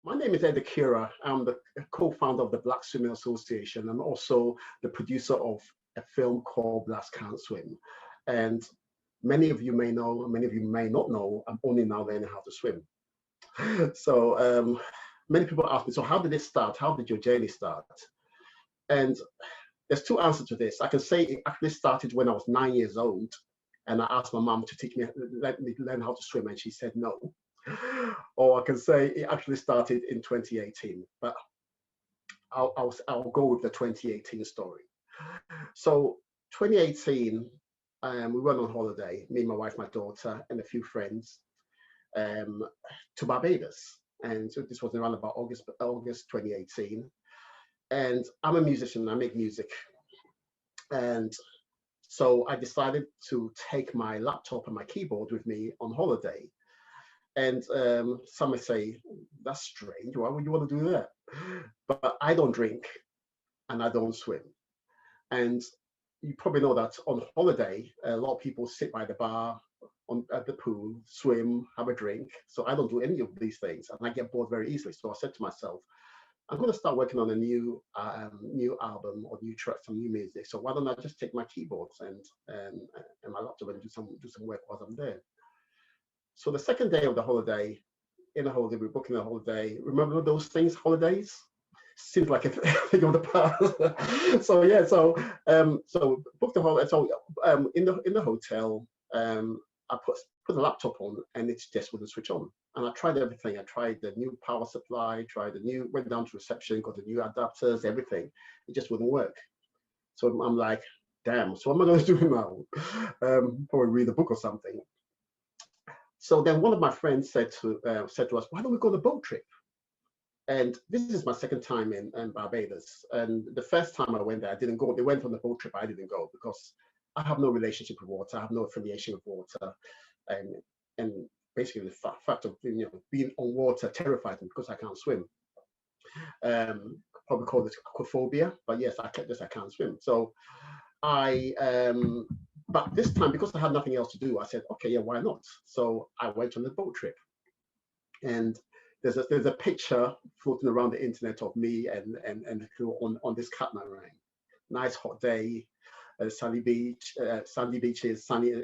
My name is Accura. I'm the co-founder of the Black Swimming Association. I'm also the producer of a film called Blacks Can't Swim. And many of you may know, many of you may not know, I'm only now learning how to swim. So many people ask me, so how did it start? How did your journey start? And there's two answers to this. I can say it actually started when I was 9 years old, and I asked my mom to teach me, let me learn how to swim, and she said no. Or I can say it actually started in 2018, but I'll go with the 2018 story. So 2018, we went on holiday, me, my wife, my daughter, and a few friends, to Barbados. And so this was around about August 2018. And I'm a musician, I make music. And so I decided to take my laptop and my keyboard with me on holiday. And some may say, that's strange, why would you want to do that? But I don't drink and I don't swim. And you probably know that on holiday, a lot of people sit by the bar, at the pool, swim, have a drink. So I don't do any of these things and I get bored very easily. So I said to myself, I'm going to start working on a new album or new tracks, some new music. So why don't I just take my keyboards and my laptop and do some work while I'm there? So the second day of the holiday, we're booking a holiday. Remember those things, holidays? Seems like a thing of the past. So yeah, so booked the holiday. So in the hotel, I put the laptop on and it just wouldn't switch on. And I tried everything. I tried the new power supply, went down to reception, got the new adapters, everything. It just wouldn't work. So I'm like, damn, so what am I going to do now? Probably read a book or something. So then one of my friends said to us, why don't we go on a boat trip? And this is my second time in Barbados. And the first time I went there, I didn't go. They went on the boat trip, I didn't go because I have no relationship with water. I have no affiliation with water. And basically the fact of being on water terrifies me because I can't swim. Probably call this aquaphobia, but yes, I can't swim. So but this time, because I had nothing else to do, I said, okay, yeah, why not? So I went on the boat trip. And there's a picture floating around the internet of me and the crew on this catamaran. Nice hot day, sandy beaches, sunny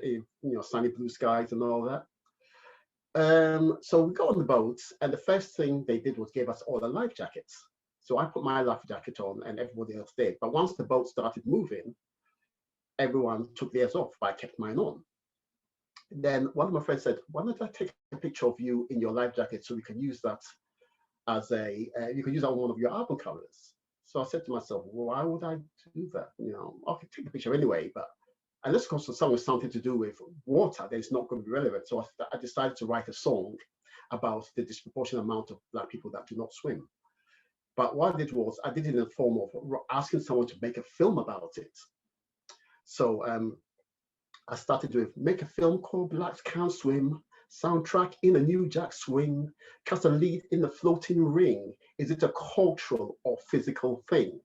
blue skies and all that. So we got on the boat, and the first thing they did was give us all the life jackets. So I put my life jacket on, and everybody else did. But once the boat started moving, everyone took theirs off, but I kept mine on. Then one of my friends said, why don't I take a picture of you in your life jacket so we can use that as you can use that on one of your album covers. So I said to myself, well, why would I do that? Okay, take the picture anyway, but unless the song was something to do with water, then it's not going to be relevant. So I decided to write a song about the disproportionate amount of Black people that do not swim. But what I did was, I did it in the form of asking someone to make a film about it. So I started to make a film called Blacks Can't Swim, soundtrack in a new jack swing, cast a lead in the floating ring. Is it a cultural or physical thing?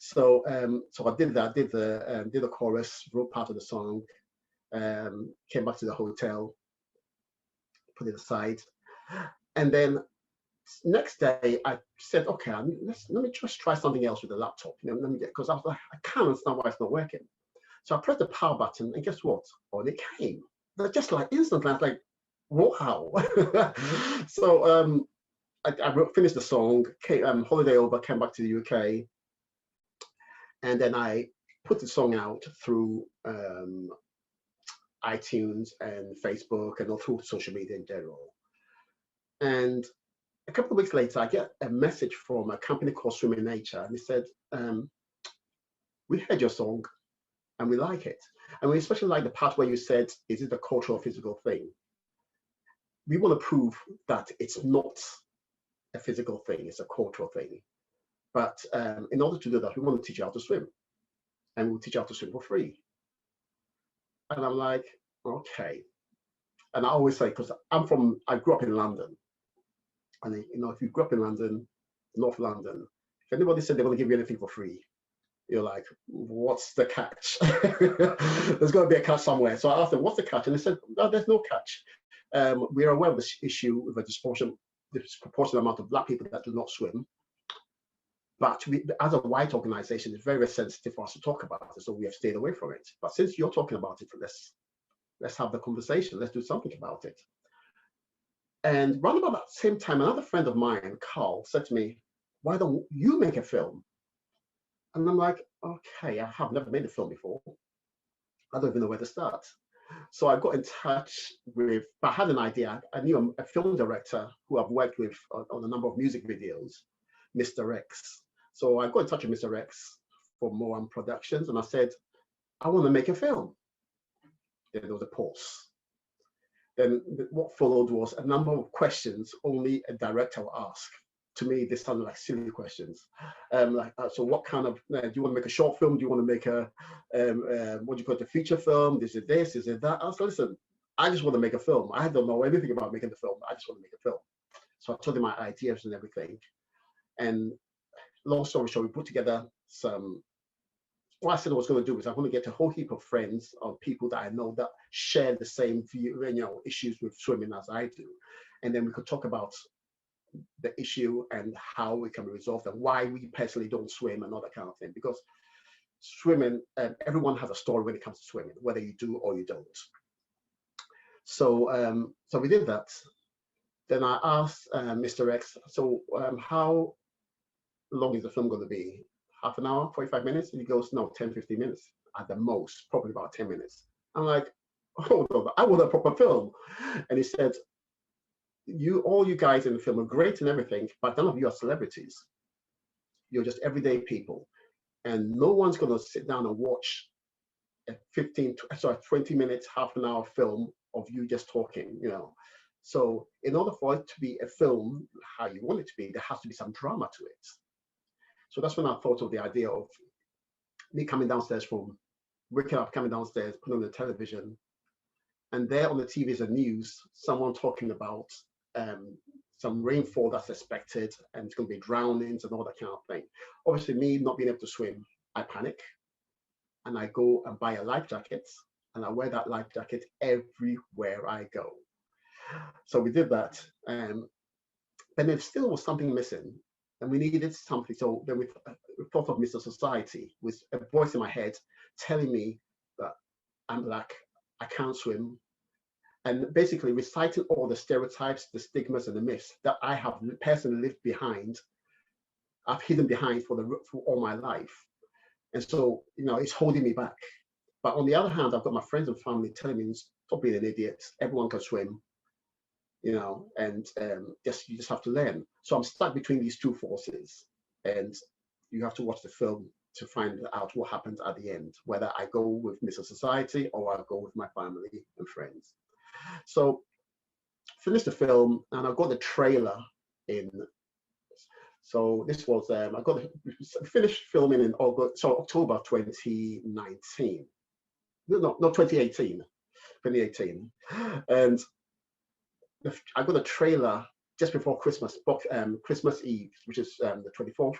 So so I did that, did the chorus, wrote part of the song, came back to the hotel, put it aside. And then next day I said, okay, let me just try something else with the laptop. Because I was like, I can't understand why it's not working. So I pressed the power button, and guess what? On it came. They're just like instantly. I was like, wow. So I finished the song, holiday over, came back to the UK, and then I put the song out through iTunes and Facebook and all through social media in general. And a couple of weeks later, I get a message from a company called Swim in Nature, and they said, we heard your song and we like it. And we especially like the part where you said, is it a cultural or physical thing? We want to prove that it's not a physical thing, it's a cultural thing. But in order to do that, we want to teach you how to swim. And we'll teach you how to swim for free. And I'm like, okay. And I always say, because I grew up in London. And if you grew up in London, North London, if anybody said they want to give you anything for free, you're like, what's the catch? There's got to be a catch somewhere. So I asked them, what's the catch? And they said, no, there's no catch. We're aware of this issue with a disproportionate disproportionate amount of Black people that do not swim. But we, as a white organization, it's very, very sensitive for us to talk about it, so we have stayed away from it. But since you're talking about it, let's have the conversation. Let's do something about it. And around about that same time, another friend of mine, Carl, said to me, "Why don't you make a film?" And I'm like, "Okay, I have never made a film before. I don't even know where to start." So I got in touch with, I had an idea. I knew a film director who I've worked with on a number of music videos, Mr. X. So I got in touch with Mr. X for Moam Productions, and I said, "I want to make a film." Then there was a pause. Then what followed was a number of questions only a director will ask. To me, they sounded like silly questions. So what kind of, do you want to make a short film? Do you want to make a, what do you call it, a feature film? Is it this, is it that? I said, listen, I just want to make a film. I don't know anything about making the film. I just want to make a film. So I told him my ideas and everything. And long story short, we put together some, what I said I was going to do is I'm going to get a whole heap of friends or people that I know that share the same view, issues with swimming as I do. And then we could talk about the issue and how it can be resolved and why we personally don't swim and all that kind of thing. Because swimming, everyone has a story when it comes to swimming, whether you do or you don't. So, so we did that. Then I asked Mr. X, so how long is the film going to be? Half an hour, 45 minutes? And he goes, no, 10, 15 minutes at the most, probably about 10 minutes. I'm like, hold on, I want a proper film. And he said, all you guys in the film are great and everything, but none of you are celebrities. You're just everyday people. And no one's going to sit down and watch a 20 minutes, half an hour film of you just talking, So in order for it to be a film, how you want it to be, there has to be some drama to it. So that's when I thought of the idea of me coming downstairs from waking up, coming downstairs, putting on the television, and there on the TV is a news, someone talking about some rainfall that's expected, and it's going to be drownings and all that kind of thing. Obviously, me not being able to swim, I panic, and I go and buy a life jacket, and I wear that life jacket everywhere I go. So we did that, but there still was something missing, and we needed something. So then we thought of Mr. Society, with a voice in my head telling me that I'm Black, I can't swim, and basically reciting all the stereotypes, the stigmas, and the myths that I have personally lived behind, I've hidden behind for all my life. And so, it's holding me back. But on the other hand, I've got my friends and family telling me, stop being an idiot, everyone can swim, and you just have to learn. So I'm stuck between these two forces, and you have to watch the film to find out what happens at the end, whether I go with Mr. Society or I go with my family and friends. So finished the film, and I got the trailer in. So this was I got finished filming in October 2019. No, 2018. 2018, and I got a trailer just before Christmas, Christmas Eve, which is the 24th,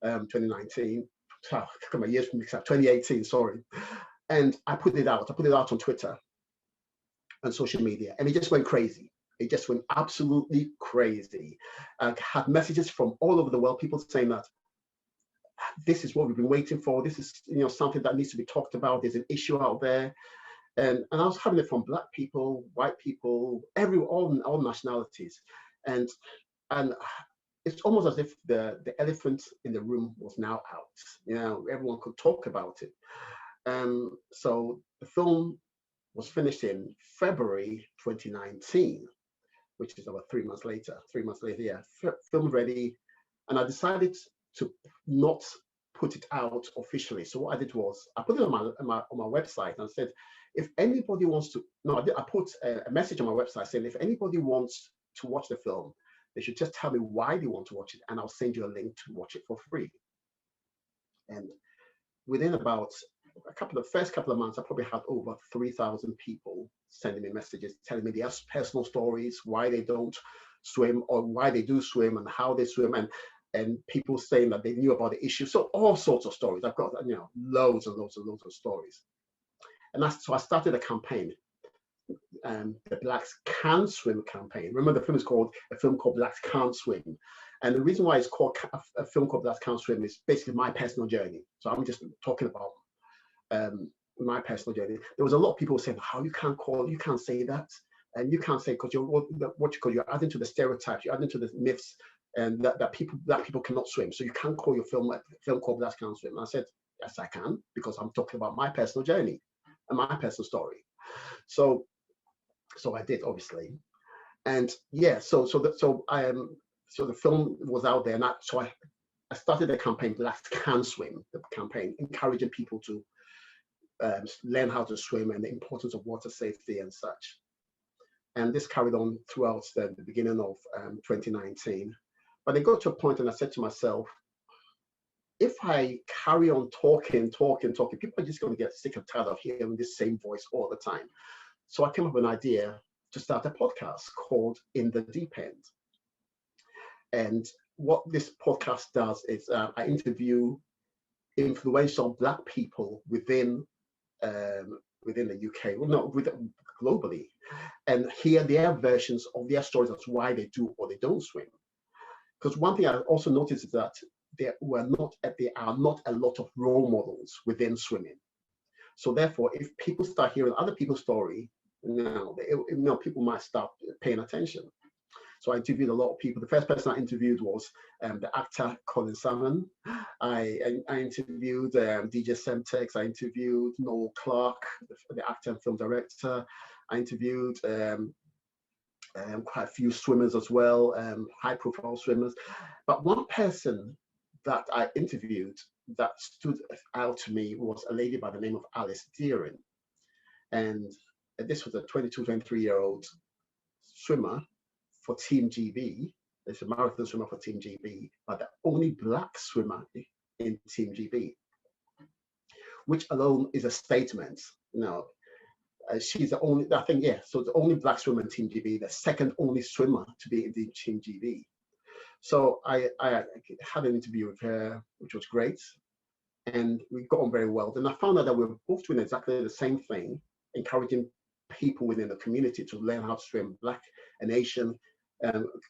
2019. Oh, my years mixed up. 2018, sorry. And I put it out. I put it out on Twitter and social media, and it just went crazy. It just went absolutely crazy. I had messages from all over the world, people saying that this is what we've been waiting for. This is something that needs to be talked about. There's an issue out there, and I was having it from Black people, white people, all nationalities, and it's almost as if the elephant in the room was now out. Everyone could talk about it. So the film was finished in February 2019, which is about 3 months later. 3 months later, yeah, film ready. And I decided to not put it out officially. So what I did was I put it on my website and said, if anybody wants to, I put a message on my website saying, if anybody wants to watch the film, they should just tell me why they want to watch it, and I'll send you a link to watch it for free. And within about the first couple of months, I probably had over 3,000 people sending me messages, telling me their personal stories, why they don't swim or why they do swim and how they swim, and people saying that they knew about the issue. So all sorts of stories. I've got loads and loads and loads of stories. And so I started a campaign. the Blacks Can Swim campaign. Remember, the film is called a film called Blacks Can't Swim. And the reason why it's called a film called Blacks Can't Swim is basically my personal journey. So I'm just talking about my personal journey. There was a lot of people saying, how you can't say that. And you can't say, because you're adding to the stereotypes, you're adding to the myths, and that people cannot swim. So you can't call your film a film called Blacks Can't Swim. And I said, yes, I can, because I'm talking about my personal journey and my personal story. So I did, obviously. And yeah, so the film was out there, and I started a campaign, Blacks Can Swim, the campaign, encouraging people to learn how to swim and the importance of water safety and such. And this carried on throughout the beginning of 2019. But it got to a point, and I said to myself, if I carry on talking, people are just going to get sick and tired of hearing this same voice all the time. So I came up with an idea to start a podcast called In the Deep End. And what this podcast does is I interview influential Black people within the UK, well, not globally, and hear their versions of their stories as to why they do or they don't swim. Because one thing I also noticed is that there are not a lot of role models within swimming. So therefore, if people start hearing other people's story, people might start paying attention. So I interviewed a lot of people. The first person I interviewed was the actor Colin Salmon. I interviewed DJ Semtex. I interviewed Noel Clark, the actor and film director. I interviewed quite a few swimmers as well, high-profile swimmers. But one person that I interviewed that stood out to me was a lady by the name of Alice Deering. And this was a 22, 23-year-old swimmer for Team GB. It's a marathon swimmer for Team GB, but the only Black swimmer in Team GB, which alone is a statement. She's the only, I think, so the only Black swimmer in Team GB, the second only swimmer to be in the Team GB. So I had an interview with her, which was great, and we got on very well. Then I found out that we were both doing exactly the same thing, encouraging people within the community to learn how to swim, Black and Asian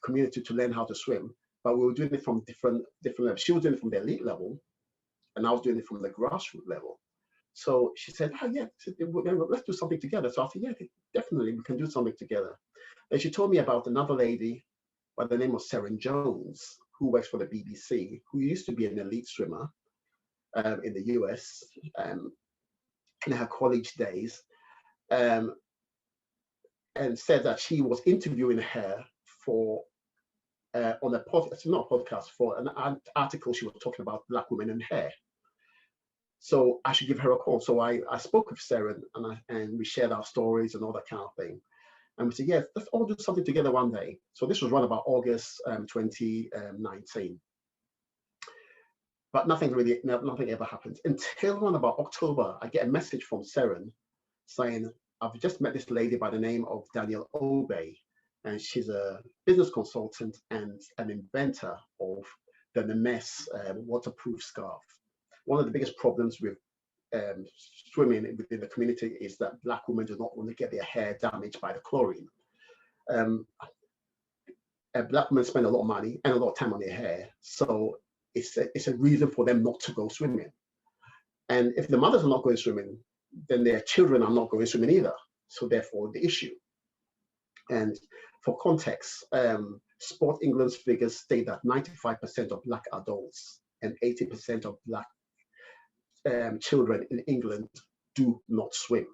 community to learn how to swim. But we were doing it from different levels. She was doing it from the elite level, and I was doing it from the grassroots level. So she said, oh yeah, let's do something together. So I said, yeah, definitely, we can do something together. And she told me about another lady by the name of Seren Jones, who works for the BBC, who used to be an elite swimmer in the US in her college days, and said that she was interviewing her for on a podcast, not a podcast, for an article she was talking about Black women and hair. So I should give her a call. So I spoke with Seren, and we shared our stories and all that kind of thing. And we said, yes, let's all do something together one day. So this was around about August 2019. But nothing ever happened until around about October. I get a message from Seren saying, I've just met this lady by the name of Danielle Obey, and she's a business consultant and an inventor of the Nemes waterproof scarf. One of the biggest problems with swimming within the community is that Black women do not want to get their hair damaged by the chlorine. Black women spend a lot of money and a lot of time on their hair, so it's a reason for them not to go swimming. And if the mothers are not going swimming, then their children are not going swimming either. So therefore, the issue. And for context, Sport England's figures state that 95% of Black adults and 80% of Black children in England do not swim.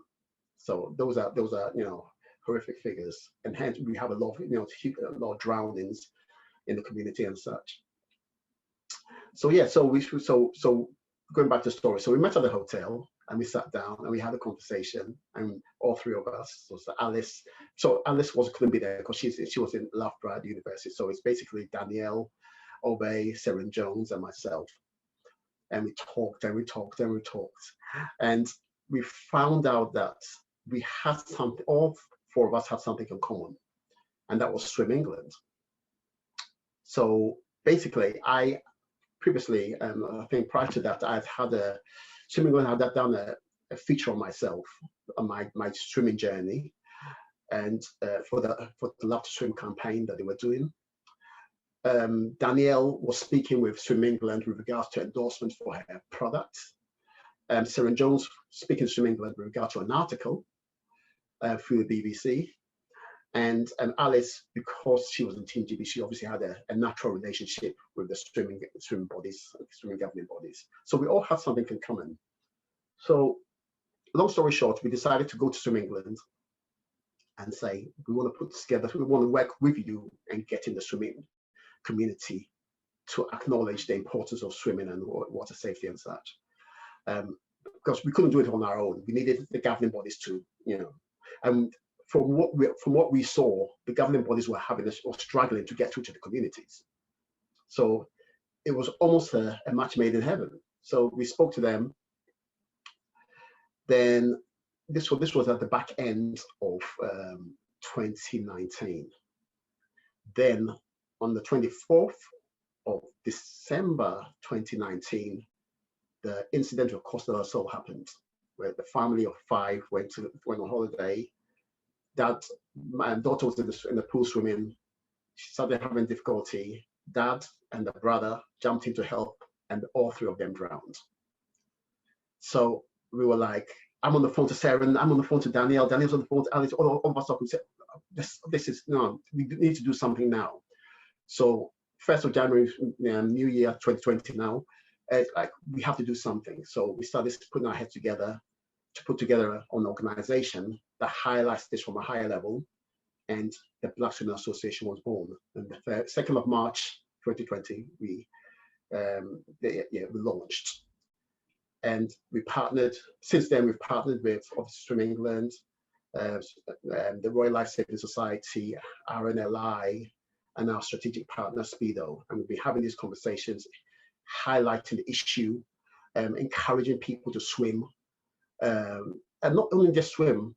So those are horrific figures, and hence we have a lot of drownings in the community and such. So yeah, so going back to the story, so we met at the hotel and we sat down and we had a conversation, and all three of us. So Alice couldn't be there because she was in Loughborough University. So it's basically Danielle Obey, Seren Jones, and myself. And we talked and we talked and we talked, and we found out that we had something. All four of us had something in common, and that was Swim England. So basically, I previously, I think prior to that, I've had Swim England had done a feature on myself on my swimming journey, and for the Love to Swim campaign that they were doing. Danielle was speaking with Swim England with regards to endorsement for her product. Sarah Jones speaking to Swim England with regard to an article through the BBC. And Alice, because she was in Team GB, she obviously had a natural relationship with the swimming governing bodies. So we all have something in common. So long story short, we decided to go to Swim England and say, we want to put together, we want to work with you and get in the swimming community to acknowledge the importance of swimming and water safety and such. Because we couldn't do it on our own. We needed the governing bodies to, and from what we saw, the governing bodies were struggling to get through to the communities. So it was almost a match made in heaven. So we spoke to them. Then this was at the back end of 2019. Then on the 24th of December 2019, the incident of Costa del Sol happened, where the family of 5 went on holiday. My daughter was in the pool swimming. She started having difficulty. Dad and the brother jumped in to help, and all 3 of them drowned. So we were like, I'm on the phone to Sarah, and I'm on the phone to Danielle. Danielle's on the phone to Alice. All of us up and said, this is, no, we need to do something now. So 1st of January, New Year 2020 now, it's like we have to do something. So we started putting our heads together to put together an organization that highlights this from a higher level, and the Black Swimming Association was born. And the 2nd of March 2020, we launched. And we partnered, since then we've partnered with obviously Swim England, the Royal Life Saving Society, RNLI, and our strategic partner Speedo. And we've been having these conversations, highlighting the issue, encouraging people to swim, and not only just swim,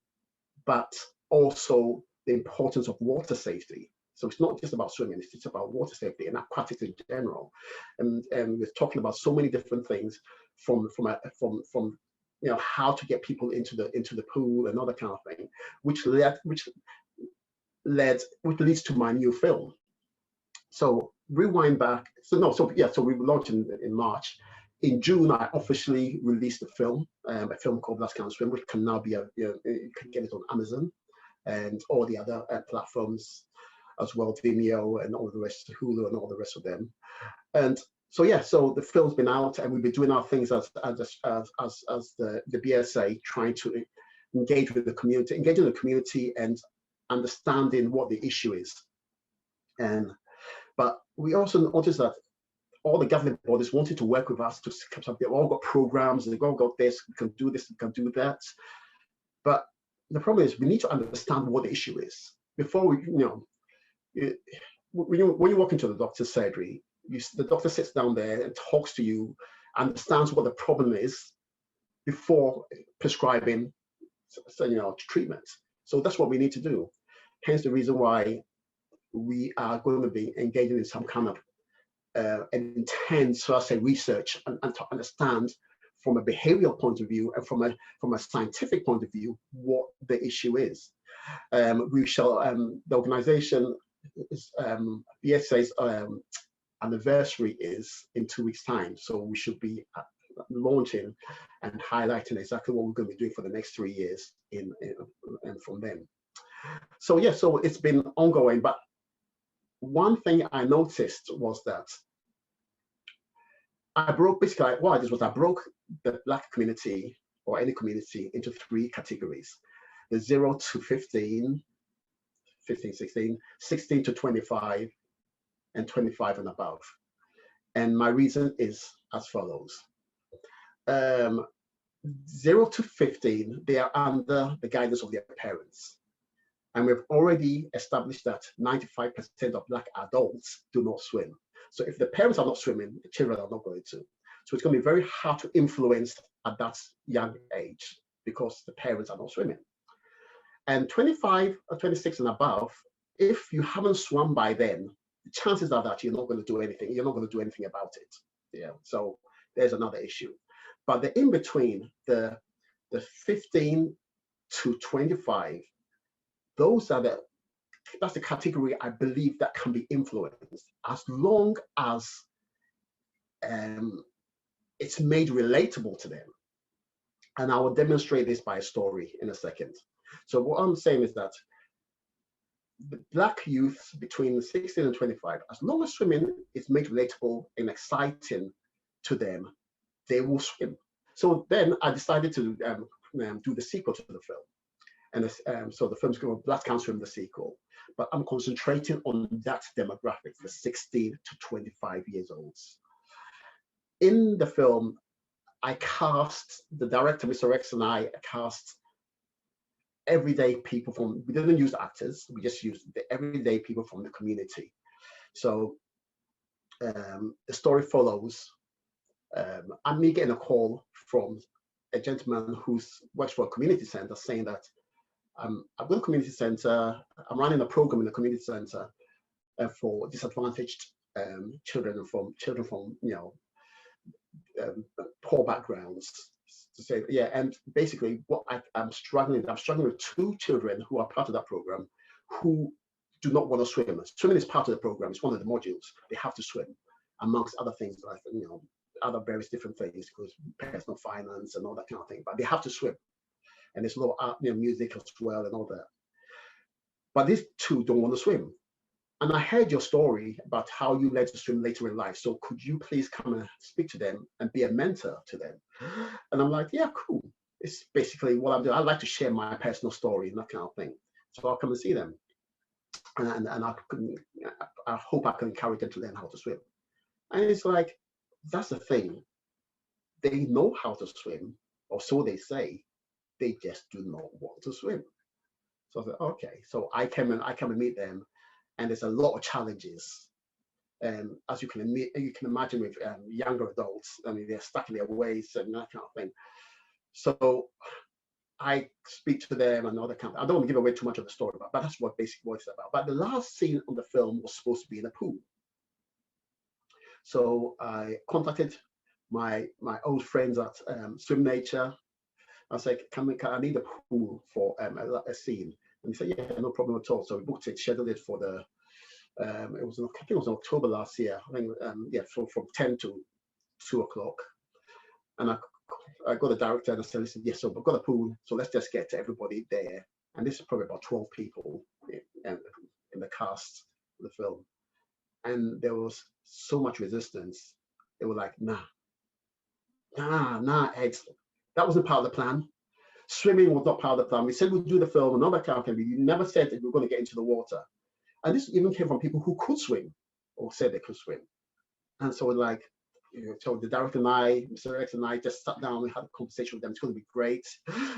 but also the importance of water safety. So it's not just about swimming, it's about water safety and aquatics in general. And we're talking about so many different things from how to get people into the pool and other kind of thing, which leads to my new film. So rewind back. So we launched in March. In June, I officially released a film called Last Can't Swim, which can now be you can get it on Amazon and all the other platforms as well, Vimeo and all the rest, Hulu and all the rest of them. And so the film's been out, and we've been doing our things as the BSA, trying to engaging the community and understanding what the issue is. But we also noticed that all the governing bodies wanted to work with us to they've all got programs, they've all got this, we can do this, we can do that. But the problem is we need to understand what the issue is before we, when you walk into the doctor's surgery, the doctor sits down there and talks to you, understands what the problem is before prescribing treatment. So that's what we need to do. Hence the reason why we are going to be engaging in some kind of intense, so I say, research and to understand from a behavioral point of view and from a scientific point of view what the issue is. We shall the organization is BSA's anniversary is in 2 weeks' time, so we should be launching and highlighting exactly what we're going to be doing for the next 3 years and from then. So so it's been ongoing, but one thing I noticed was that I broke the Black community, or any community, into 3 categories: the 0 to 15, 16, 16 to 25, and 25 and above. And my reason is as follows. 0 to 15, they are under the guidance of their parents. And we've already established that 95% of Black adults do not swim. So if the parents are not swimming, the children are not going to. So it's going to be very hard to influence at that young age because the parents are not swimming. And 25 or 26 and above, if you haven't swum by then, the chances are that you're not going to do anything. You're not going to do anything about it. So there's another issue. But the in between, the 15 to 25, that's the category I believe that can be influenced, as long as it's made relatable to them. And I will demonstrate this by a story in a second. So what I'm saying is that the Black youth between 16 and 25, as long as swimming is made relatable and exciting to them, they will swim. So then I decided to do the sequel to the film. And so the film's called Black Can't Swim, the sequel. But I'm concentrating on that demographic, the 16 to 25 years olds. In the film, I cast, the director, Mr. X, and I cast everyday people from, we didn't use actors, we just used the everyday people from the community. So the story follows I'm me getting a call from a gentleman who works for a community center saying that I've got a community center, I'm running a program in the community center for disadvantaged children from poor backgrounds. To say, yeah, and basically what I'm struggling with two children who are part of that program who do not want to swim. Swimming is part of the program, it's one of the modules. They have to swim, amongst other things, like other various different things, because personal finance and all that kind of thing, but they have to swim. And there's a lot of art, music as well and all that. But these two don't want to swim. And I heard your story about how you learned to swim later in life. So could you please come and speak to them and be a mentor to them? And I'm like, yeah, cool. It's basically what I'm doing. I like to share my personal story and that kind of thing. So I'll come and see them. And I hope I can encourage them to learn how to swim. And it's like, that's the thing. They know how to swim, or so they say. They just do not want to swim. So I said, okay. So I came and meet them. And there's a lot of challenges, as you can imagine with younger adults. I mean, they're stuck in their ways and that kind of thing. So I speak to them and all that kind of. I don't want to give away too much of the story, but that's what basically what it's about. But the last scene on the film was supposed to be in a pool. So I contacted my old friends at Swim Nature. I was like, I need a pool for a scene. And he said, yeah, no problem at all. So we booked it, scheduled it for the, I think it was in October last year. I think, from 10 to 2 o'clock. And I got the director and I said, listen, yes, so we've got a pool, so let's just get everybody there. And this is probably about 12 people in the cast of the film. And there was so much resistance. They were like, nah, Ed, that wasn't part of the plan. Swimming was not part of the plan. We said we'd do the film, and all that kind of thing. You never said that we were going to get into the water. And this even came from people who could swim, or said they could swim. And so like, so the director and I, Mr. X and I just sat down, we had a conversation with them. It's going to be great.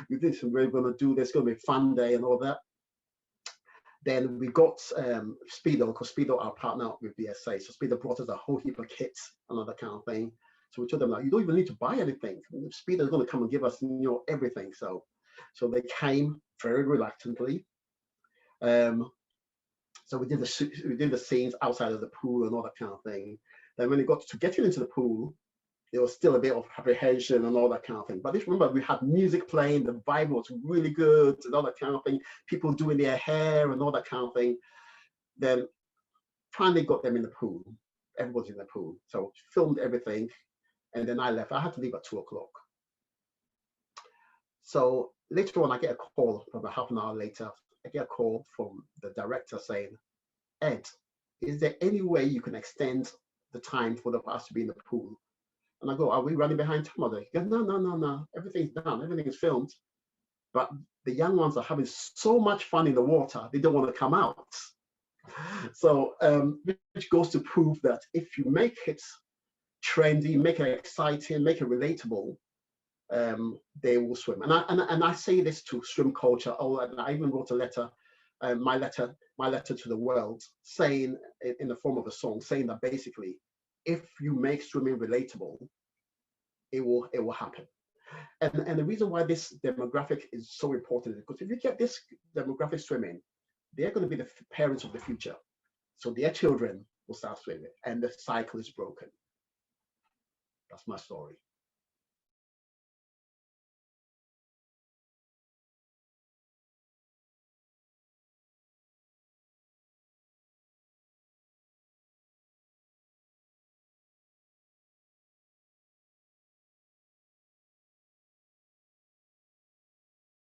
We did some, we're going to do this, it's going to be a fun day and all that. Then we got Speedo, because Speedo, our partner with BSA. So Speedo brought us a whole heap of kits and all that kind of thing. So we told them, like, you don't even need to buy anything. Speedo is going to come and give us, everything. So they came very reluctantly. So we did the scenes outside of the pool and all that kind of thing. Then when it got to getting into the pool, there was still a bit of apprehension and all that kind of thing. But just remember, we had music playing, the vibe was really good and all that kind of thing. People doing their hair and all that kind of thing. Then finally got them in the pool. Everybody's in the pool. So filmed everything. And then I left. I had to leave at 2 o'clock. So later on, I get a call, about half an hour later, I get a call from the director saying, Ed, is there any way you can extend the time for us to be in the pool? And I go, are we running behind time? He goes, no, everything's done, everything is filmed. But the young ones are having so much fun in the water, they don't want to come out. So, which goes to prove that if you make it trendy, make it exciting, make it relatable, they will swim. And I say this to swim culture. Oh, and I even wrote a letter, my letter to the world, saying in the form of a song, saying that basically, if you make swimming relatable, it will happen. And the reason why this demographic is so important is because if you get this demographic swimming, they're going to be the parents of the future. So their children will start swimming, and the cycle is broken. That's my story.